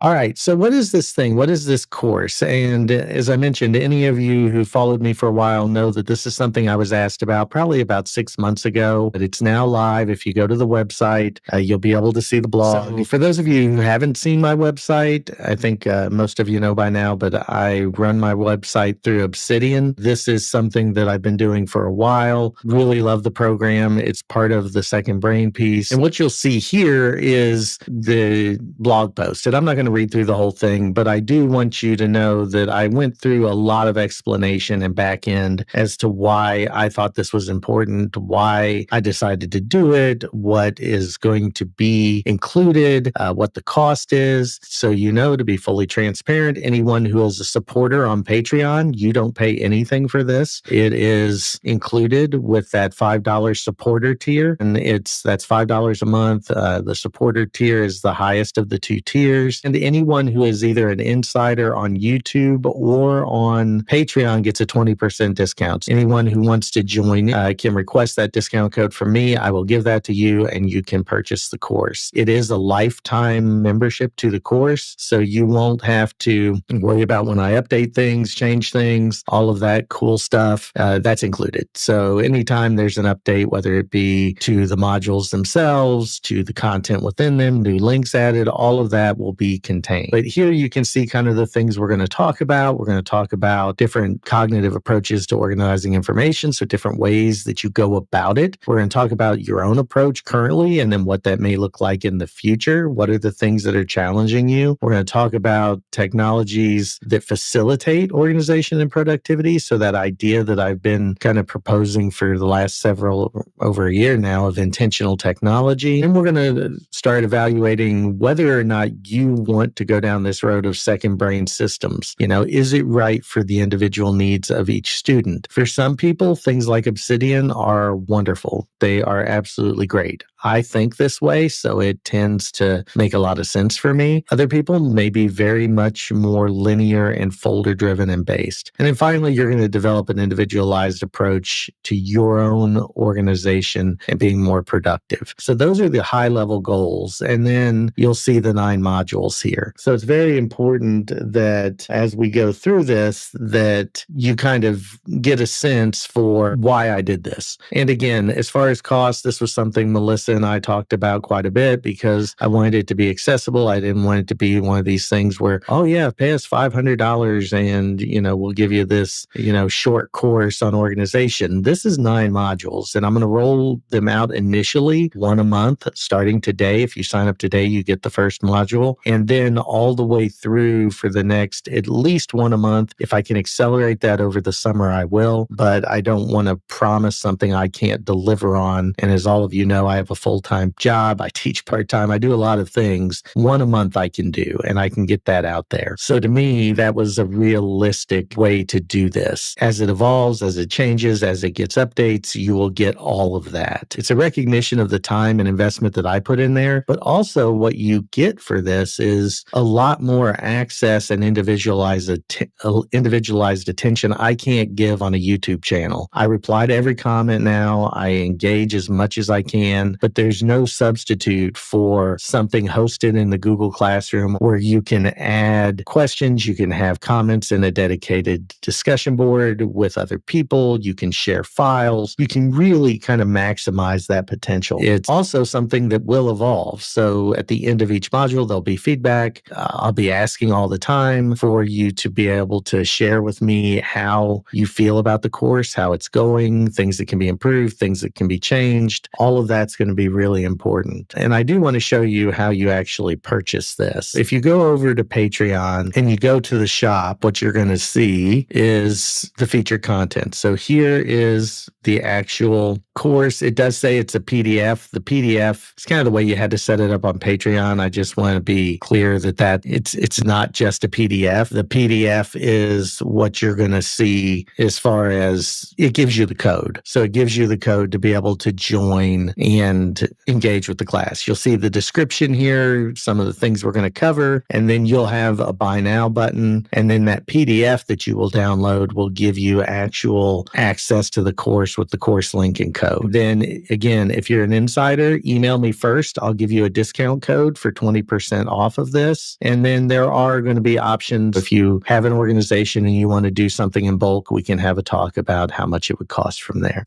All right. So, what is this thing? What is this course? And as I mentioned, any of you who followed me for a while know that this is something I was asked about probably about 6 months ago, but it's now live. If you go to the website, you'll be able to see the blog. So for those of you who haven't seen my website, I think most of you know by now, but I run my website through Obsidian. This is something that I've been doing for a while. Really love the program. It's part of the Second Brain piece. And what you'll see here is the blog post. And I'm not going to read through the whole thing, but I do want you to know that I went through a lot of explanation and back end as to why I thought this was important, why I decided to do it, what is going to be included, what the cost is. So, to be fully transparent, anyone who is a supporter on Patreon, you don't pay anything for this. It is included with that $5 supporter tier, and that's $5 a month. The supporter tier is the highest of the two tiers, and anyone who is either an insider on YouTube or on Patreon gets a 20% discount. Anyone who wants to join can request that discount code from me. I will give that to you, and you can purchase the course. It is a lifetime membership to the course, so you won't have to worry about when I update things, change things, all of that cool stuff. That's included. So anytime there's an update, whether it be to the modules themselves, to the content within them, new links added, all of that will be contained. But here you can see kind of the things we're going to talk about. We're going to talk about different cognitive approaches to organizing information, so different ways that you go about it. We're going to talk about your own approach currently and then what that may look like in the future. What are the things that are challenging you? We're going to talk about technologies that facilitate organization and productivity. So that idea that I've been kind of proposing for the last over a year now of intentional technology. And we're going to start evaluating whether or not you want to go down this road of second brain systems. Is it right for the individual needs of each student? For some people, things like Obsidian are wonderful. They are absolutely great. I think this way, so it tends to make a lot of sense for me. Other people may be very much more linear and folder driven and based. And then finally, you're going to develop an individualized approach to your own organization and being more productive. So those are the high level goals. And then you'll see the 9 modules here. So it's very important that as we go through this, that you kind of get a sense for why I did this. And again, as far as cost, this was something Melissa and I talked about quite a bit because I wanted it to be accessible. I didn't want it to be one of these things where, oh yeah, pay us $500 and, we'll give you this, short course on organization. This is 9 modules and I'm going to roll them out initially, one a month, starting today. If you sign up today, you get the first module, and then all the way through for the next at least one a month. If I can accelerate that over the summer, I will, but I don't want to promise something I can't deliver on. And as all of you know, I have a full-time job. I teach part-time. I do a lot of things. One a month I can do, and I can get that out there. So to me, that was a realistic way to do this. As it evolves, as it changes, as it gets updates, you will get all of that. It's a recognition of the time and investment that I put in there, but also what you get for this is a lot more access and individualized attention I can't give on a YouTube channel. I reply to every comment now. I engage as much as I can, but there's no substitute for something hosted in the Google Classroom where you can add questions, you can have comments in a dedicated discussion board with other people, you can share files, you can really kind of maximize that potential. It's also something that will evolve. So at the end of each module, there'll be feedback. I'll be asking all the time for you to be able to share with me how you feel about the course, how it's going, things that can be improved, things that can be changed. All of that's going to be really important. And I do want to show you how you actually purchase this. If you go over to Patreon and you go to the shop, what you're going to see is the featured content. So here is the actual course. It does say it's a PDF. The PDF is kind of the way you had to set it up on Patreon. I just want to be clear that it's not just a PDF. The PDF is what you're going to see as far as it gives you the code. So it gives you the code to be able to join and engage with the class. You'll see the description here, some of the things we're going to cover, and then you'll have a buy now button. And then that PDF that you will download will give you actual access to the course with the course link and code. Then again, if you're an insider, email me first. I'll give you a discount code for 20% off of of this. And then there are going to be options. If you have an organization and you want to do something in bulk, we can have a talk about how much it would cost from there.